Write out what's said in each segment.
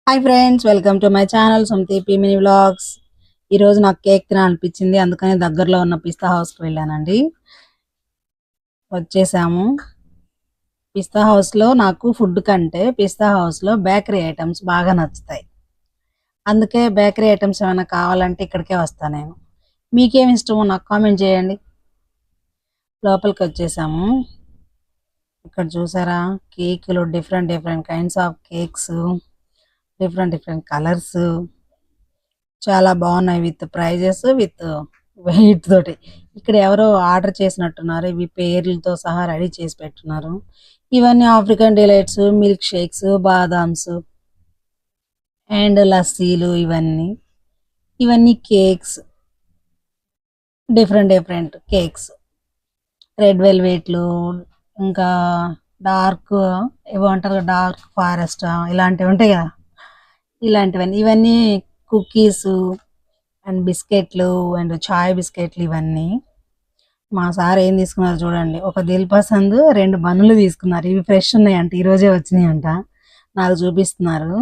Hi friends, welcome to my channel Sumathi mini vlogs. ఈరోజు నాకు cake తినాలనిపించింది, అందుకని దగ్గరలో ఉన్న పిస్తా హౌస్కి వెళ్ళానండి. వచ్చేసాము. పిస్తా హౌస్లో నాకు ఫుడ్ కంటే పిస్తా హౌస్లో బేకరీ ఐటమ్స్ బాగా నచ్చుతాయి. అందుకే బేకరీ ఐటమ్స్ ఏమైనా కావాలంటే ఇక్కడికే వస్తాను నేను. మీకేమి ఇష్టమో నాకు కామెంట్ చేయండి. లోపలికి వచ్చేసాము. ఇక్కడ చూసారా, కేకులు, different different kinds of cakes, different different colours చాలా బాగున్నాయి. విత్ ప్రైజెస్, విత్ వెయిట్ తోటి. ఇక్కడ ఎవరో ఆర్డర్ చేసినట్టున్నారు. ఇవి పేర్లతో సహా రెడీ చేసి పెట్టున్నారు. ఇవన్నీ ఆఫ్రికన్ డిలైట్స్, మిల్క్ షేక్స్, బాదామ్స్ అండ్ లస్సీలు. ఇవన్నీ cakes, different different cakes, red వెల్వెట్లు, ఇంకా డార్క్ ఏమంటారు, డార్క్ ఫారెస్ట్, ఇలాంటివి ఉంటాయి కదా, ఇవన్నీ కుకీస్ అండ్ బిస్కెట్లు అండ్ చాయ్ బిస్కెట్లు. ఇవన్నీ మా సార్ ఏం తీసుకున్నారు చూడండి. ఒక దిల్ పసంద్ 2 బన్నులు తీసుకున్నారు. ఇవి ఫ్రెష్ ఉన్నాయంట, ఈరోజే వచ్చినాయి అంట. నాకు చూపిస్తున్నారు.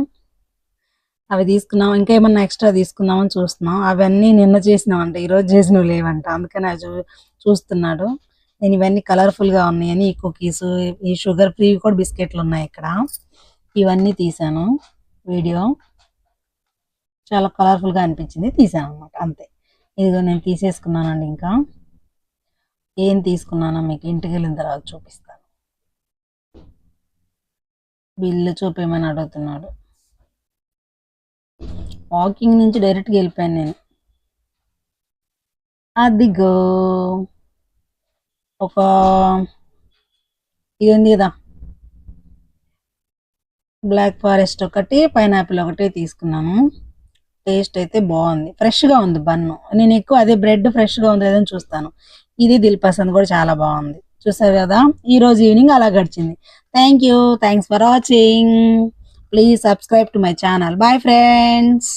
అవి తీసుకున్నాం. ఇంకా ఏమన్నా ఎక్స్ట్రా తీసుకుందామని చూస్తున్నాం. అవన్నీ నిన్న చేసినామంట, ఈరోజు చేసినవి లేవంట. అందుకని అవి చూస్తున్నాడు. నేను ఇవన్నీ కలర్ఫుల్గా ఉన్నాయని ఈ కుకీస్, ఈ షుగర్ ఫ్రీ కూడా బిస్కెట్లు ఉన్నాయి ఇక్కడ. ఇవన్నీ తీసాను వీడియో. చాలా కలర్ఫుల్గా అనిపించింది, తీసాను అనమాట, అంతే. ఇదిగో నేను తీసేసుకున్నానండి. ఇంకా ఏం తీసుకున్నానో మీకు ఇంటికి వెళ్ళిన తర్వాత చూపిస్తాను. బిల్లు చూపేమని అడుగుతున్నాడు. వాకింగ్ నుంచి డైరెక్ట్గా వెళ్ళిపోయాను నేను. అదిగో ఒక ఇది ఉంది కదా, బ్లాక్ ఫారెస్ట్ ఒకటి, పైనాపిల్ ఒకటి తీసుకున్నాను. టేస్ట్ అయితే బాగుంది, ఫ్రెష్గా ఉంది బన్ను. నేను ఎక్కువ అదే బ్రెడ్ ఫ్రెష్గా ఉంది లేదని చూస్తాను. ఇది దిల్ పసంద్ కూడా చాలా బాగుంది. చూసారు కదా, ఈ రోజు ఈవినింగ్ అలా గడిచింది. Thanks for watching. Please subscribe to my channel. Bye friends.